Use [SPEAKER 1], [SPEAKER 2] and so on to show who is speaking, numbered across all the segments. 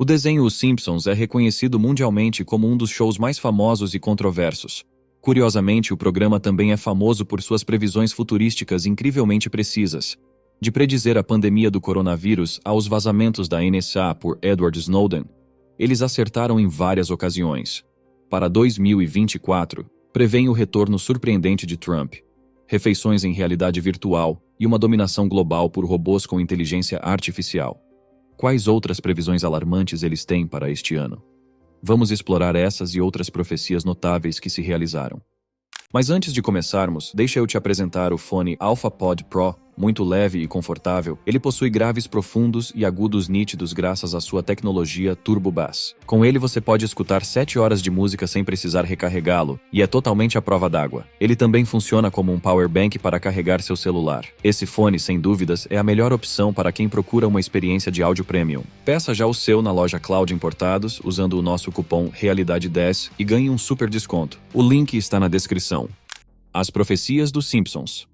[SPEAKER 1] O desenho Os Simpsons é reconhecido mundialmente como um dos shows mais famosos e controversos. Curiosamente, o programa também é famoso por suas previsões futurísticas incrivelmente precisas. De predizer a pandemia do coronavírus aos vazamentos da NSA por Edward Snowden, eles acertaram em várias ocasiões. Para 2024, prevêem o retorno surpreendente de Trump, refeições em realidade virtual e uma dominação global por robôs com inteligência artificial. Quais outras previsões alarmantes eles têm para este ano? Vamos explorar essas e outras profecias notáveis que se realizaram. Mas antes de começarmos, deixa eu te apresentar o fone AlphaPod Pro. Muito leve e confortável, ele possui graves profundos e agudos nítidos graças à sua tecnologia Turbo Bass. Com ele você pode escutar 7 horas de música sem precisar recarregá-lo, e é totalmente à prova d'água. Ele também funciona como um power bank para carregar seu celular. Esse fone, sem dúvidas, é a melhor opção para quem procura uma experiência de áudio premium. Peça já o seu na loja Cloud Importados, usando o nosso cupom Realidade10 e ganhe um super desconto. O link está na descrição. As profecias dos Simpsons.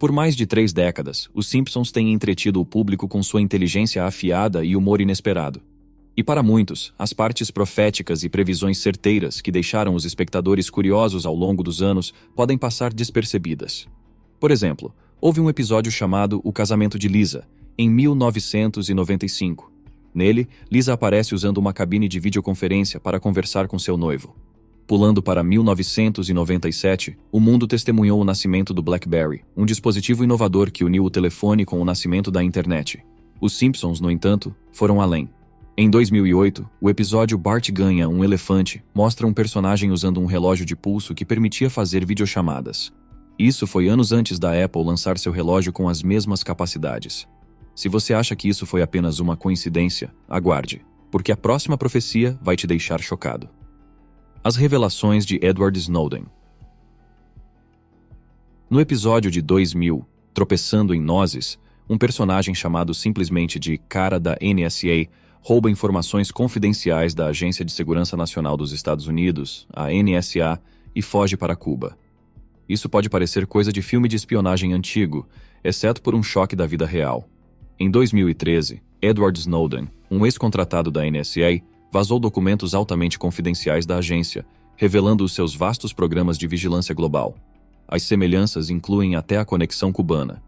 [SPEAKER 1] Por mais de 3 décadas, os Simpsons têm entretido o público com sua inteligência afiada e humor inesperado. E para muitos, as partes proféticas e previsões certeiras que deixaram os espectadores curiosos ao longo dos anos podem passar despercebidas. Por exemplo, houve um episódio chamado O Casamento de Lisa, em 1995. Nele, Lisa aparece usando uma cabine de videoconferência para conversar com seu noivo. Pulando para 1997, o mundo testemunhou o nascimento do BlackBerry, um dispositivo inovador que uniu o telefone com o nascimento da internet. Os Simpsons, no entanto, foram além. Em 2008, o episódio Bart ganha um elefante mostra um personagem usando um relógio de pulso que permitia fazer videochamadas. Isso foi anos antes da Apple lançar seu relógio com as mesmas capacidades. Se você acha que isso foi apenas uma coincidência, aguarde, porque a próxima profecia vai te deixar chocado. As revelações de Edward Snowden. No episódio de 2000, Tropeçando em Nozes, um personagem chamado simplesmente de Cara da NSA rouba informações confidenciais da Agência de Segurança Nacional dos Estados Unidos, a NSA, e foge para Cuba. Isso pode parecer coisa de filme de espionagem antigo, exceto por um choque da vida real. Em 2013, Edward Snowden, um ex-contratado da NSA, vazou documentos altamente confidenciais da agência, revelando os seus vastos programas de vigilância global. As semelhanças incluem até a conexão cubana.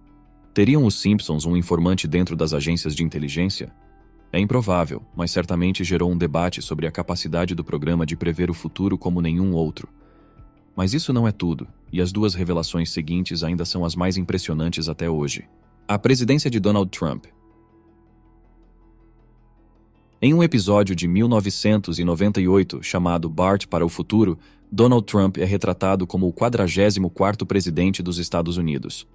[SPEAKER 1] Teriam os Simpsons um informante dentro das agências de inteligência? É improvável, mas certamente gerou um debate sobre a capacidade do programa de prever o futuro como nenhum outro. Mas isso não é tudo, e as 2 revelações seguintes ainda são as mais impressionantes até hoje. A presidência de Donald Trump. Em um episódio de 1998 chamado Bart para o Futuro, Donald Trump é retratado como o 44º presidente dos Estados Unidos.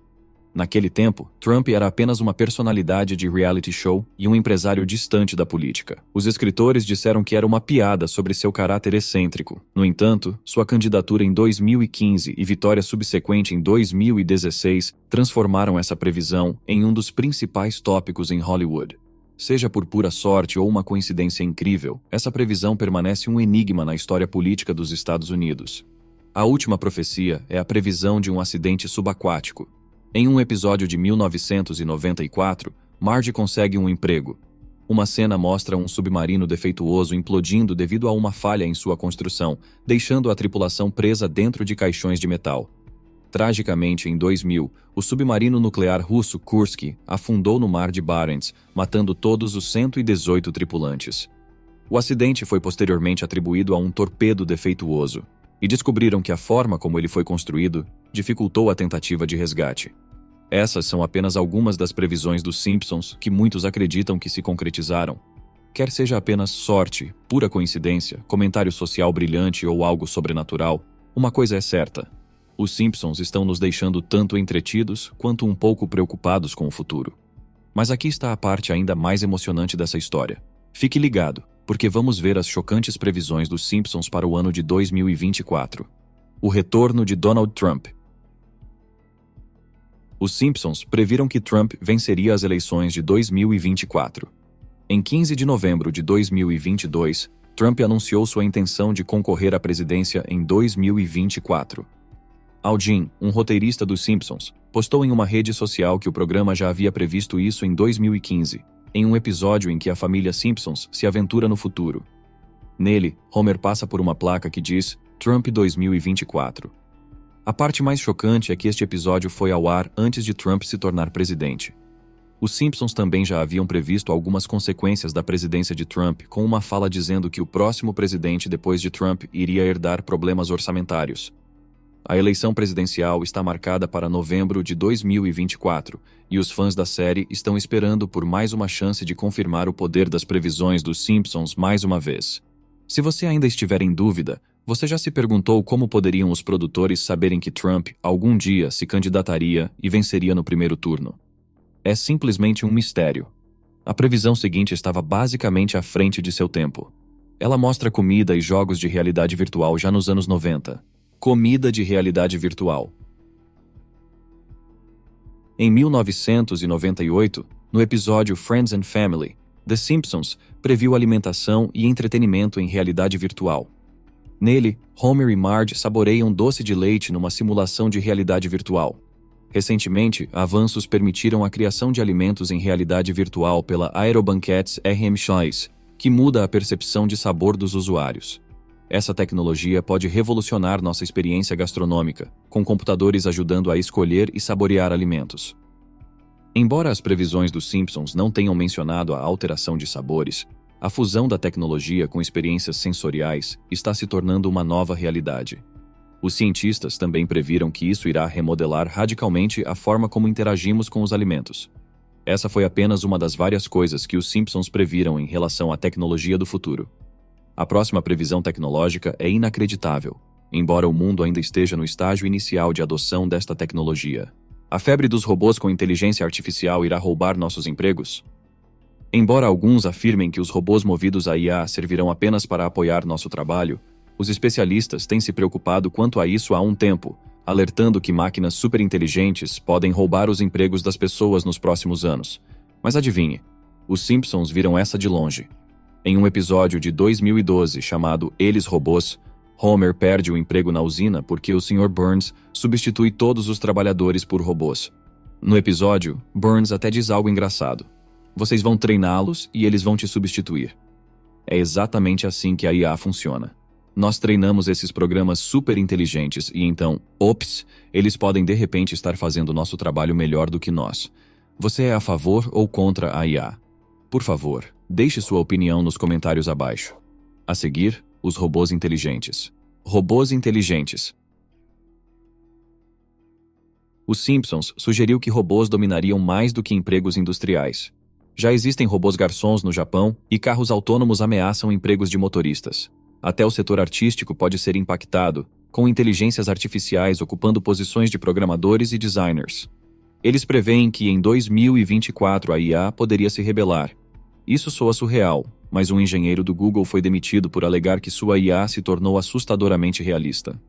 [SPEAKER 1] Naquele tempo, Trump era apenas uma personalidade de reality show e um empresário distante da política. Os escritores disseram que era uma piada sobre seu caráter excêntrico. No entanto, sua candidatura em 2015 e vitória subsequente em 2016 transformaram essa previsão em um dos principais tópicos em Hollywood. Seja por pura sorte ou uma coincidência incrível, essa previsão permanece um enigma na história política dos Estados Unidos. A última profecia é a previsão de um acidente subaquático. Em um episódio de 1994, Marge consegue um emprego. Uma cena mostra um submarino defeituoso implodindo devido a uma falha em sua construção, deixando a tripulação presa dentro de caixões de metal. Tragicamente, em 2000, o submarino nuclear russo Kursk afundou no mar de Barents, matando todos os 118 tripulantes. O acidente foi posteriormente atribuído a um torpedo defeituoso, e descobriram que a forma como ele foi construído dificultou a tentativa de resgate. Essas são apenas algumas das previsões dos Simpsons que muitos acreditam que se concretizaram. Quer seja apenas sorte, pura coincidência, comentário social brilhante ou algo sobrenatural, uma coisa é certa. Os Simpsons estão nos deixando tanto entretidos quanto um pouco preocupados com o futuro. Mas aqui está a parte ainda mais emocionante dessa história. Fique ligado, porque vamos ver as chocantes previsões dos Simpsons para o ano de 2024. O retorno de Donald Trump. Os Simpsons previram que Trump venceria as eleições de 2024. Em 15 de novembro de 2022, Trump anunciou sua intenção de concorrer à presidência em 2024. Al Jean, um roteirista dos Simpsons, postou em uma rede social que o programa já havia previsto isso em 2015. em um episódio em que a família Simpsons se aventura no futuro. Nele, Homer passa por uma placa que diz Trump 2024. A parte mais chocante é que este episódio foi ao ar antes de Trump se tornar presidente. Os Simpsons também já haviam previsto algumas consequências da presidência de Trump, com uma fala dizendo que o próximo presidente depois de Trump iria herdar problemas orçamentários. A eleição presidencial está marcada para novembro de 2024, e os fãs da série estão esperando por mais uma chance de confirmar o poder das previsões dos Simpsons mais uma vez. Se você ainda estiver em dúvida, você já se perguntou como poderiam os produtores saberem que Trump algum dia se candidataria e venceria no primeiro turno? É simplesmente um mistério. A previsão seguinte estava basicamente à frente de seu tempo. Ela mostra comida e jogos de realidade virtual já nos anos 90. Comida de realidade virtual. Em 1998, no episódio Friends and Family, The Simpsons previu alimentação e entretenimento em realidade virtual. Nele, Homer e Marge saboreiam doce de leite numa simulação de realidade virtual. Recentemente, avanços permitiram a criação de alimentos em realidade virtual pela Aerobanquets RMX, que muda a percepção de sabor dos usuários. Essa tecnologia pode revolucionar nossa experiência gastronômica, com computadores ajudando a escolher e saborear alimentos. Embora as previsões dos Simpsons não tenham mencionado a alteração de sabores, a fusão da tecnologia com experiências sensoriais está se tornando uma nova realidade. Os cientistas também previram que isso irá remodelar radicalmente a forma como interagimos com os alimentos. Essa foi apenas uma das várias coisas que os Simpsons previram em relação à tecnologia do futuro. A próxima previsão tecnológica é inacreditável, embora o mundo ainda esteja no estágio inicial de adoção desta tecnologia. A febre dos robôs com inteligência artificial irá roubar nossos empregos? Embora alguns afirmem que os robôs movidos a IA servirão apenas para apoiar nosso trabalho, os especialistas têm se preocupado quanto a isso há um tempo, alertando que máquinas superinteligentes podem roubar os empregos das pessoas nos próximos anos. Mas adivinhe, os Simpsons viram essa de longe. Em um episódio de 2012 chamado Eles Robôs, Homer perde o emprego na usina porque o Sr. Burns substitui todos os trabalhadores por robôs. No episódio, Burns até diz algo engraçado. Vocês vão treiná-los e eles vão te substituir. É exatamente assim que a IA funciona. Nós treinamos esses programas super inteligentes e então, ops, eles podem de repente estar fazendo nosso trabalho melhor do que nós. Você é a favor ou contra a IA? Por favor, deixe sua opinião nos comentários abaixo. A seguir, os robôs inteligentes. Robôs inteligentes. Os Simpsons sugeriu que robôs dominariam mais do que empregos industriais. Já existem robôs garçons no Japão e carros autônomos ameaçam empregos de motoristas. Até o setor artístico pode ser impactado, com inteligências artificiais ocupando posições de programadores e designers. Eles preveem que em 2024 a IA poderia se rebelar. Isso soa surreal, mas um engenheiro do Google foi demitido por alegar que sua IA se tornou assustadoramente realista.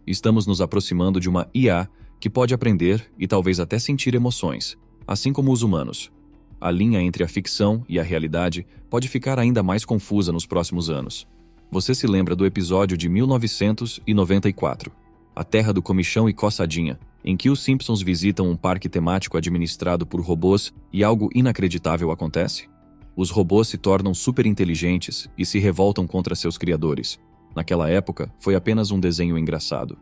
[SPEAKER 1] Estamos nos aproximando de uma IA que pode aprender e talvez até sentir emoções, assim como os humanos. A linha entre a ficção e a realidade pode ficar ainda mais confusa nos próximos anos. Você se lembra do episódio de 1994, A Terra do Comichão e Coçadinha, em que os Simpsons visitam um parque temático administrado por robôs e algo inacreditável acontece? Os robôs se tornam superinteligentes e se revoltam contra seus criadores. Naquela época, foi apenas um desenho engraçado.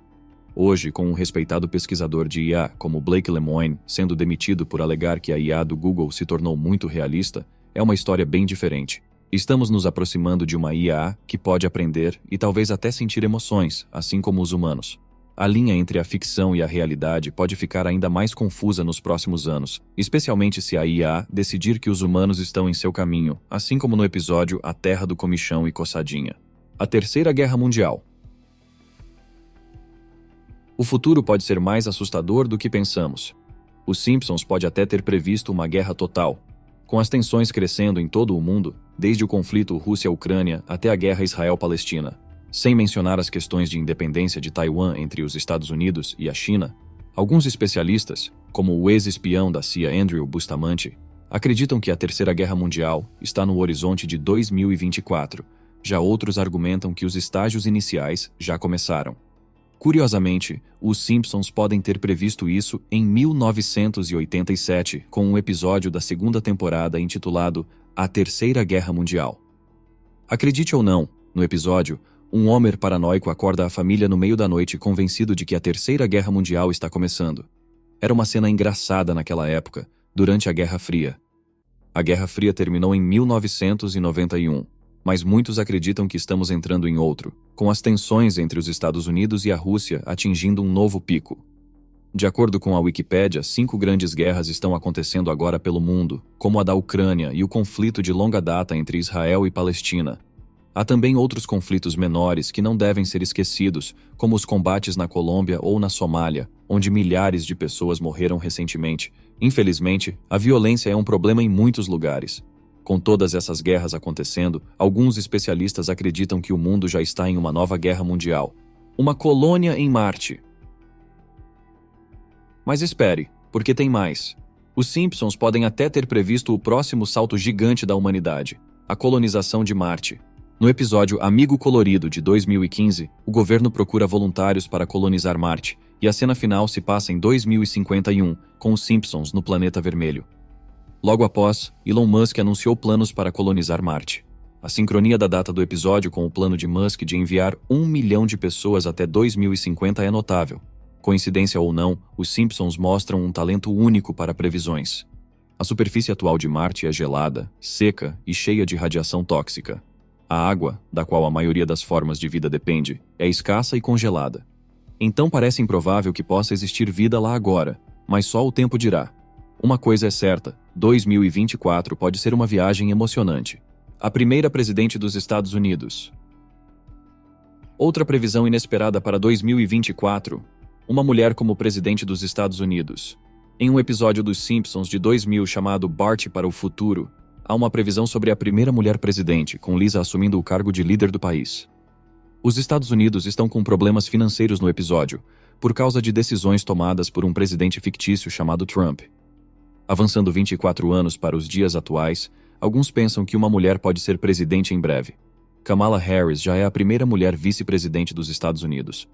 [SPEAKER 1] Hoje, com um respeitado pesquisador de IA como Blake Lemoine sendo demitido por alegar que a IA do Google se tornou muito realista, é uma história bem diferente. Estamos nos aproximando de uma IA que pode aprender e talvez até sentir emoções, assim como os humanos. A linha entre a ficção e a realidade pode ficar ainda mais confusa nos próximos anos, especialmente se a IA decidir que os humanos estão em seu caminho, assim como no episódio A Terra do Comichão e Coçadinha. A Terceira Guerra Mundial. O futuro pode ser mais assustador do que pensamos. Os Simpsons pode até ter previsto uma guerra total. Com as tensões crescendo em todo o mundo, desde o conflito Rússia-Ucrânia até a guerra Israel-Palestina, sem mencionar as questões de independência de Taiwan entre os Estados Unidos e a China, alguns especialistas, como o ex-espião da CIA Andrew Bustamante, acreditam que a Terceira Guerra Mundial está no horizonte de 2024. Já outros argumentam que os estágios iniciais já começaram. Curiosamente, os Simpsons podem ter previsto isso em 1987, com um episódio da segunda temporada intitulado A Terceira Guerra Mundial. Acredite ou não, no episódio, um Homer paranoico acorda a família no meio da noite convencido de que a Terceira Guerra Mundial está começando. Era uma cena engraçada naquela época, durante a Guerra Fria. A Guerra Fria terminou em 1991, mas muitos acreditam que estamos entrando em outro, com as tensões entre os Estados Unidos e a Rússia atingindo um novo pico. De acordo com a Wikipédia, 5 grandes guerras estão acontecendo agora pelo mundo, como a da Ucrânia e o conflito de longa data entre Israel e Palestina. Há também outros conflitos menores que não devem ser esquecidos, como os combates na Colômbia ou na Somália, onde milhares de pessoas morreram recentemente. Infelizmente, a violência é um problema em muitos lugares. Com todas essas guerras acontecendo, alguns especialistas acreditam que o mundo já está em uma nova guerra mundial. Uma colônia em Marte. Mas espere, porque tem mais. Os Simpsons podem até ter previsto o próximo salto gigante da humanidade, a colonização de Marte. No episódio Amigo Colorido de 2015, o governo procura voluntários para colonizar Marte, e a cena final se passa em 2051, com os Simpsons no planeta vermelho. Logo após, Elon Musk anunciou planos para colonizar Marte. A sincronia da data do episódio com o plano de Musk de enviar 1 milhão de pessoas até 2050 é notável. Coincidência ou não, os Simpsons mostram um talento único para previsões. A superfície atual de Marte é gelada, seca e cheia de radiação tóxica. A água, da qual a maioria das formas de vida depende, é escassa e congelada. Então parece improvável que possa existir vida lá agora, mas só o tempo dirá. Uma coisa é certa, 2024 pode ser uma viagem emocionante. A primeira presidente dos Estados Unidos. Outra previsão inesperada para 2024, uma mulher como presidente dos Estados Unidos. Em um episódio dos Simpsons de 2000 chamado Bart para o Futuro, há uma previsão sobre a primeira mulher presidente, com Lisa assumindo o cargo de líder do país. Os Estados Unidos estão com problemas financeiros no episódio, por causa de decisões tomadas por um presidente fictício chamado Trump. Avançando 24 anos para os dias atuais, alguns pensam que uma mulher pode ser presidente em breve. Kamala Harris já é a primeira mulher vice-presidente dos Estados Unidos.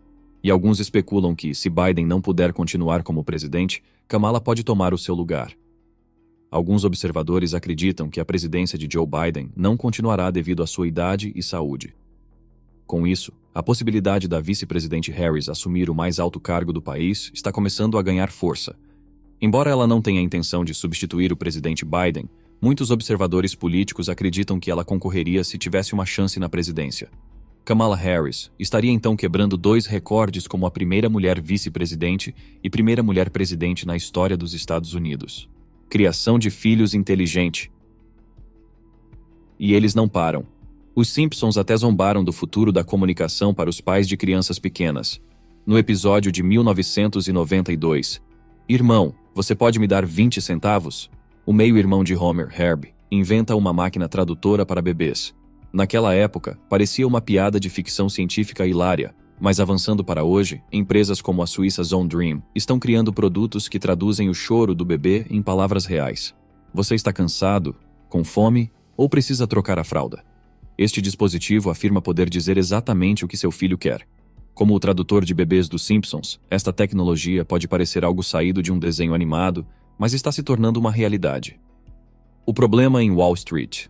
[SPEAKER 1] E alguns especulam que, se Biden não puder continuar como presidente, Kamala pode tomar o seu lugar. Alguns observadores acreditam que a presidência de Joe Biden não continuará devido à sua idade e saúde. Com isso, a possibilidade da vice-presidente Harris assumir o mais alto cargo do país está começando a ganhar força. Embora ela não tenha a intenção de substituir o presidente Biden, muitos observadores políticos acreditam que ela concorreria se tivesse uma chance na presidência. Kamala Harris estaria então quebrando 2 recordes como a primeira mulher vice-presidente e primeira mulher presidente na história dos Estados Unidos. Criação de filhos inteligente. E eles não param. Os Simpsons até zombaram do futuro da comunicação para os pais de crianças pequenas. No episódio de 1992, "Irmão, você pode me dar 20 centavos?" O meio-irmão de Homer, Herb, inventa uma máquina tradutora para bebês. Naquela época, parecia uma piada de ficção científica hilária, mas avançando para hoje, empresas como a suíça Zone Dream estão criando produtos que traduzem o choro do bebê em palavras reais. Você está cansado, com fome ou precisa trocar a fralda? Este dispositivo afirma poder dizer exatamente o que seu filho quer. Como o tradutor de bebês dos Simpsons, esta tecnologia pode parecer algo saído de um desenho animado, mas está se tornando uma realidade. O problema em Wall Street.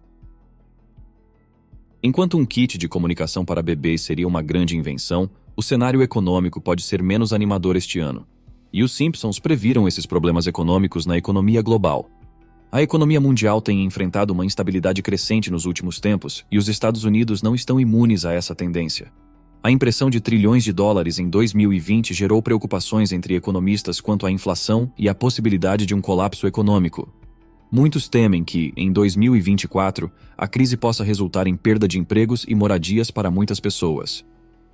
[SPEAKER 1] Enquanto um kit de comunicação para bebês seria uma grande invenção, o cenário econômico pode ser menos animador este ano. E os Simpsons previram esses problemas econômicos na economia global. A economia mundial tem enfrentado uma instabilidade crescente nos últimos tempos e os Estados Unidos não estão imunes a essa tendência. A impressão de trilhões de dólares em 2020 gerou preocupações entre economistas quanto à inflação e à possibilidade de um colapso econômico. Muitos temem que, em 2024, a crise possa resultar em perda de empregos e moradias para muitas pessoas.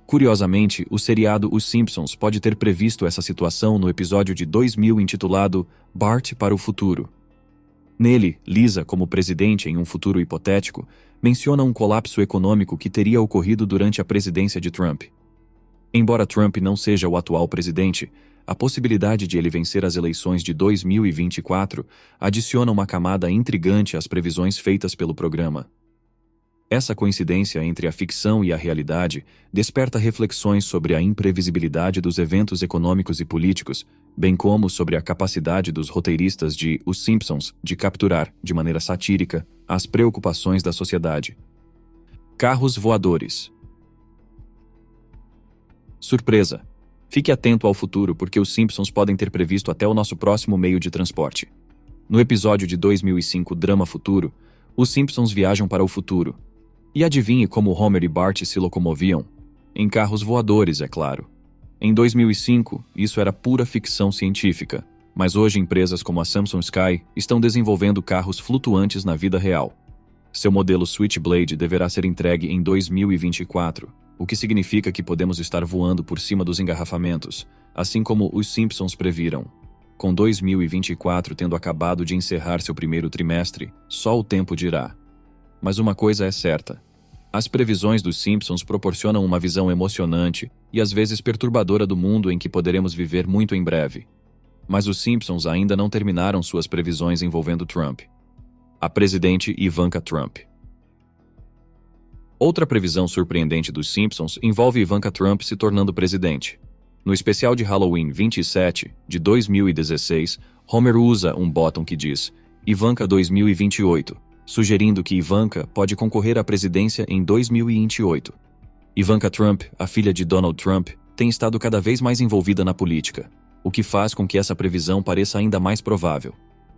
[SPEAKER 1] Curiosamente, o seriado Os Simpsons pode ter previsto essa situação no episódio de 2000 intitulado Bart para o Futuro. Nele, Lisa, como presidente em um futuro hipotético, menciona um colapso econômico que teria ocorrido durante a presidência de Trump. Embora Trump não seja o atual presidente, a possibilidade de ele vencer as eleições de 2024 adiciona uma camada intrigante às previsões feitas pelo programa. Essa coincidência entre a ficção e a realidade desperta reflexões sobre a imprevisibilidade dos eventos econômicos e políticos, bem como sobre a capacidade dos roteiristas de Os Simpsons de capturar, de maneira satírica, as preocupações da sociedade. Carros voadores. Surpresa! Fique atento ao futuro porque os Simpsons podem ter previsto até o nosso próximo meio de transporte. No episódio de 2005 Drama Futuro, os Simpsons viajam para o futuro. E adivinhe como Homer e Bart se locomoviam? Em carros voadores, é claro. Em 2005, isso era pura ficção científica, mas hoje empresas como a Samsung Sky estão desenvolvendo carros flutuantes na vida real. Seu modelo Switchblade deverá ser entregue em 2024, o que significa que podemos estar voando por cima dos engarrafamentos, assim como os Simpsons previram. Com 2024 tendo acabado de encerrar seu primeiro trimestre, só o tempo dirá. Mas uma coisa é certa. As previsões dos Simpsons proporcionam uma visão emocionante e às vezes perturbadora do mundo em que poderemos viver muito em breve. Mas os Simpsons ainda não terminaram suas previsões envolvendo Trump. A presidente Ivanka Trump. Outra previsão surpreendente dos Simpsons envolve Ivanka Trump se tornando presidente. No especial de Halloween 27, de 2016, Homer usa um botão que diz Ivanka 2028, sugerindo que Ivanka pode concorrer à presidência em 2028. Ivanka Trump, a filha de Donald Trump, tem estado cada vez mais envolvida na política, o que faz com que essa previsão pareça ainda mais provável.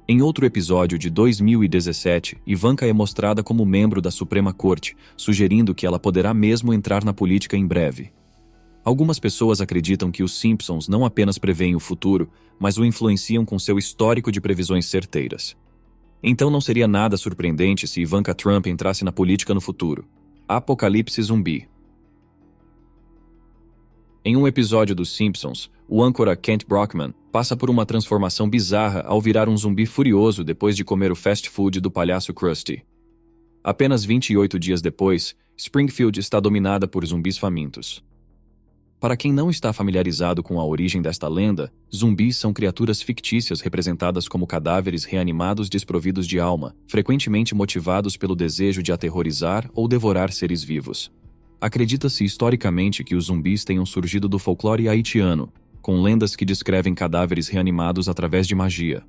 [SPEAKER 1] Em outro episódio de 2017, Ivanka é mostrada como membro da Suprema Corte, sugerindo que ela poderá mesmo entrar na política em breve. Algumas pessoas acreditam que os Simpsons não apenas preveem o futuro, mas o influenciam com seu histórico de previsões certeiras. Então não seria nada surpreendente se Ivanka Trump entrasse na política no futuro. Apocalipse zumbi. Em um episódio dos Simpsons, o âncora Kent Brockman passa por uma transformação bizarra ao virar um zumbi furioso depois de comer o fast food do palhaço Krusty. Apenas 28 dias depois, Springfield está dominada por zumbis famintos. Para quem não está familiarizado com a origem desta lenda, zumbis são criaturas fictícias representadas como cadáveres reanimados desprovidos de alma, frequentemente motivados pelo desejo de aterrorizar ou devorar seres vivos. Acredita-se historicamente que os zumbis tenham surgido do folclore haitiano, com lendas que descrevem cadáveres reanimados através de magia.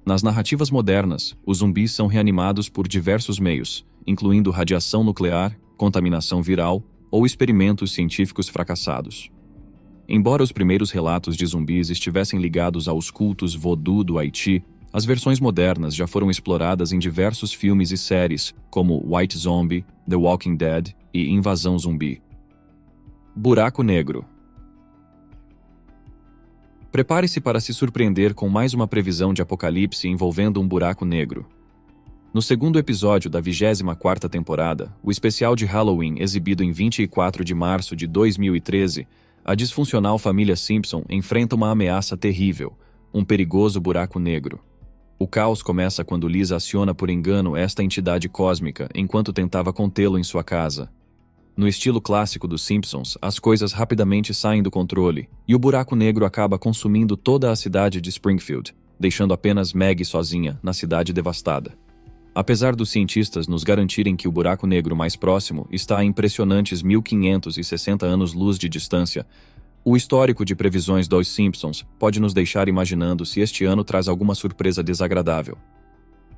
[SPEAKER 1] Nas narrativas modernas, os zumbis são reanimados por diversos meios, incluindo radiação nuclear, contaminação viral ou experimentos científicos fracassados. Embora os primeiros relatos de zumbis estivessem ligados aos cultos voodoo do Haiti, as versões modernas já foram exploradas em diversos filmes e séries, como White Zombie, The Walking Dead e Invasão Zumbi. Buraco Negro. Prepare-se para se surpreender com mais uma previsão de apocalipse envolvendo um buraco negro. No segundo episódio da 24ª temporada, o especial de Halloween exibido em 24 de março de 2013, a disfuncional família Simpson enfrenta uma ameaça terrível, um perigoso buraco negro. O caos começa quando Lisa aciona por engano esta entidade cósmica enquanto tentava contê-lo em sua casa. No estilo clássico dos Simpsons, as coisas rapidamente saem do controle e o buraco negro acaba consumindo toda a cidade de Springfield, deixando apenas Maggie sozinha na cidade devastada. Apesar dos cientistas nos garantirem que o buraco negro mais próximo está a impressionantes 1560 anos-luz de distância, o histórico de previsões dos Simpsons pode nos deixar imaginando se este ano traz alguma surpresa desagradável.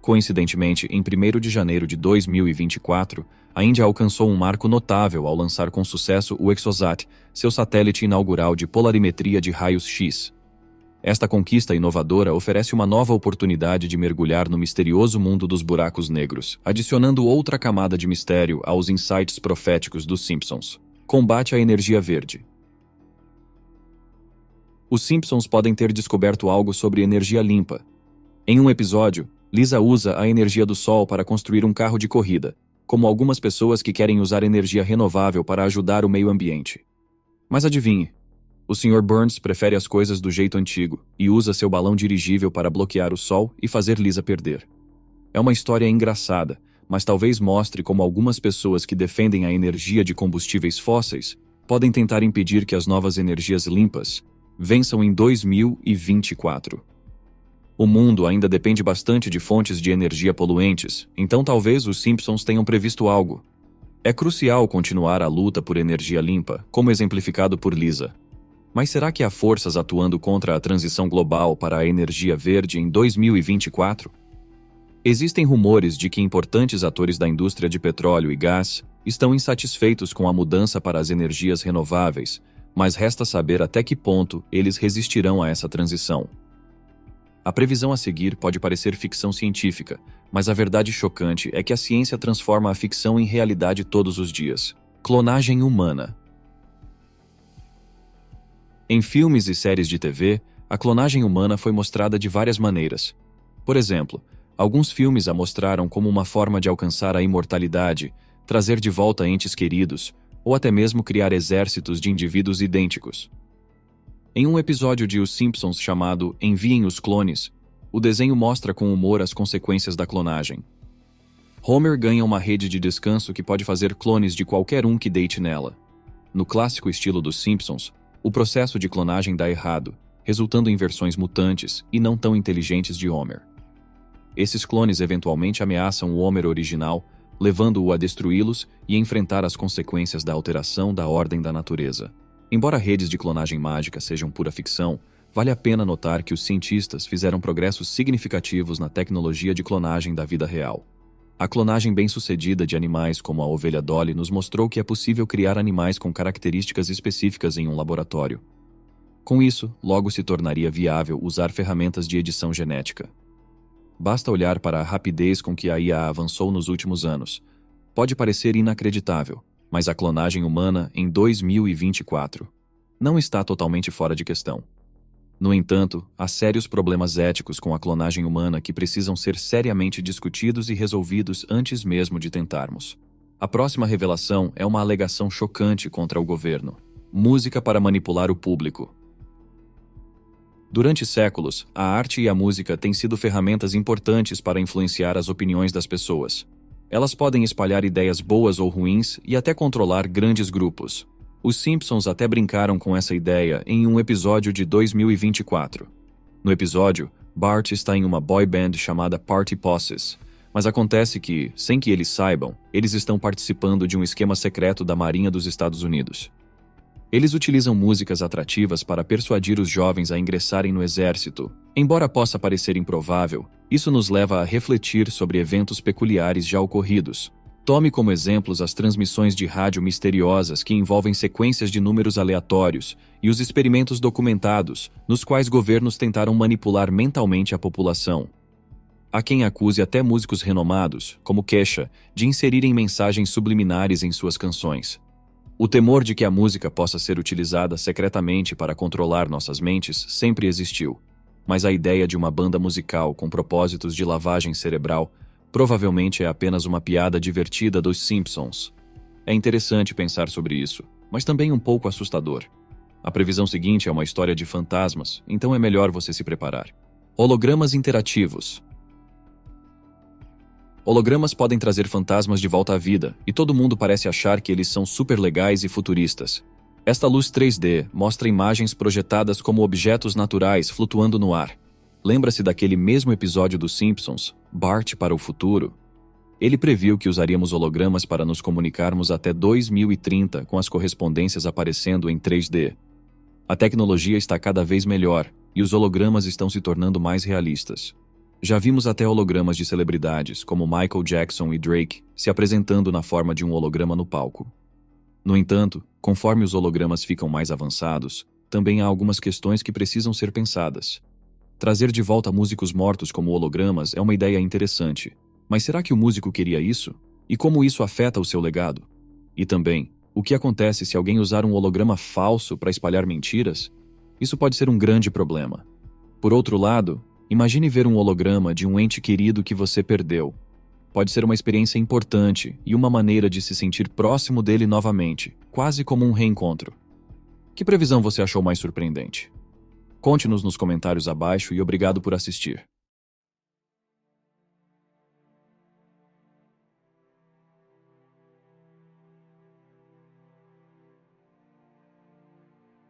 [SPEAKER 1] Coincidentemente, em 1º de janeiro de 2024, a Índia alcançou um marco notável ao lançar com sucesso o ExoSat, seu satélite inaugural de polarimetria de raios-X. Esta conquista inovadora oferece uma nova oportunidade de mergulhar no misterioso mundo dos buracos negros, adicionando outra camada de mistério aos insights proféticos dos Simpsons. Combate à energia verde. Os Simpsons podem ter descoberto algo sobre energia limpa. Em um episódio, Lisa usa a energia do sol para construir um carro de corrida, como algumas pessoas que querem usar energia renovável para ajudar o meio ambiente. Mas adivinhe, o Sr. Burns prefere as coisas do jeito antigo e usa seu balão dirigível para bloquear o sol e fazer Lisa perder. É uma história engraçada, mas talvez mostre como algumas pessoas que defendem a energia de combustíveis fósseis podem tentar impedir que as novas energias limpas vençam em 2024. O mundo ainda depende bastante de fontes de energia poluentes, então talvez os Simpsons tenham previsto algo. É crucial continuar a luta por energia limpa, como exemplificado por Lisa. Mas será que há forças atuando contra a transição global para a energia verde em 2024? Existem rumores de que importantes atores da indústria de petróleo e gás estão insatisfeitos com a mudança para as energias renováveis, mas resta saber até que ponto eles resistirão a essa transição. A previsão a seguir pode parecer ficção científica, mas a verdade chocante é que a ciência transforma a ficção em realidade todos os dias. Clonagem humana. Em filmes e séries de TV, a clonagem humana foi mostrada de várias maneiras. Por exemplo, alguns filmes a mostraram como uma forma de alcançar a imortalidade, trazer de volta entes queridos, ou até mesmo criar exércitos de indivíduos idênticos. Em um episódio de Os Simpsons chamado Enviem os Clones, o desenho mostra com humor as consequências da clonagem. Homer ganha uma rede de descanso que pode fazer clones de qualquer um que deite nela. No clássico estilo dos Simpsons, o processo de clonagem dá errado, resultando em versões mutantes e não tão inteligentes de Homer. Esses clones eventualmente ameaçam o Homer original, levando-o a destruí-los e enfrentar as consequências da alteração da ordem da natureza. Embora redes de clonagem mágica sejam pura ficção, vale a pena notar que os cientistas fizeram progressos significativos na tecnologia de clonagem da vida real. A clonagem bem-sucedida de animais como a ovelha Dolly nos mostrou que é possível criar animais com características específicas em um laboratório. Com isso, logo se tornaria viável usar ferramentas de edição genética. Basta olhar para a rapidez com que a IA avançou nos últimos anos. Pode parecer inacreditável, mas a clonagem humana em 2024 não está totalmente fora de questão. No entanto, há sérios problemas éticos com a clonagem humana que precisam ser seriamente discutidos e resolvidos antes mesmo de tentarmos. A próxima revelação é uma alegação chocante contra o governo: música para manipular o público. Durante séculos, a arte e a música têm sido ferramentas importantes para influenciar as opiniões das pessoas. Elas podem espalhar ideias boas ou ruins e até controlar grandes grupos. Os Simpsons até brincaram com essa ideia em um episódio de 2024. No episódio, Bart está em uma boy band chamada Party Posses, mas acontece que, sem que eles saibam, eles estão participando de um esquema secreto da Marinha dos Estados Unidos. Eles utilizam músicas atrativas para persuadir os jovens a ingressarem no exército. Embora possa parecer improvável, isso nos leva a refletir sobre eventos peculiares já ocorridos. Tome como exemplos as transmissões de rádio misteriosas que envolvem sequências de números aleatórios e os experimentos documentados, nos quais governos tentaram manipular mentalmente a população. Há quem acuse até músicos renomados, como Kesha, de inserirem mensagens subliminares em suas canções. O temor de que a música possa ser utilizada secretamente para controlar nossas mentes sempre existiu, mas a ideia de uma banda musical com propósitos de lavagem cerebral provavelmente é apenas uma piada divertida dos Simpsons. É interessante pensar sobre isso, mas também um pouco assustador. A previsão seguinte é uma história de fantasmas, então é melhor você se preparar. Hologramas interativos. Hologramas podem trazer fantasmas de volta à vida, e todo mundo parece achar que eles são super legais e futuristas. Esta luz 3D mostra imagens projetadas como objetos naturais flutuando no ar. Lembra-se daquele mesmo episódio dos Simpsons, Bart para o futuro? Ele previu que usaríamos hologramas para nos comunicarmos até 2030 com as correspondências aparecendo em 3D. A tecnologia está cada vez melhor, e os hologramas estão se tornando mais realistas. Já vimos até hologramas de celebridades, como Michael Jackson e Drake, se apresentando na forma de um holograma no palco. No entanto, conforme os hologramas ficam mais avançados, também há algumas questões que precisam ser pensadas. Trazer de volta músicos mortos como hologramas é uma ideia interessante, mas será que o músico queria isso? E como isso afeta o seu legado? E também, o que acontece se alguém usar um holograma falso para espalhar mentiras? Isso pode ser um grande problema. Por outro lado, imagine ver um holograma de um ente querido que você perdeu. Pode ser uma experiência importante e uma maneira de se sentir próximo dele novamente, quase como um reencontro. Que previsão você achou mais surpreendente? Conte-nos nos comentários abaixo e obrigado por assistir.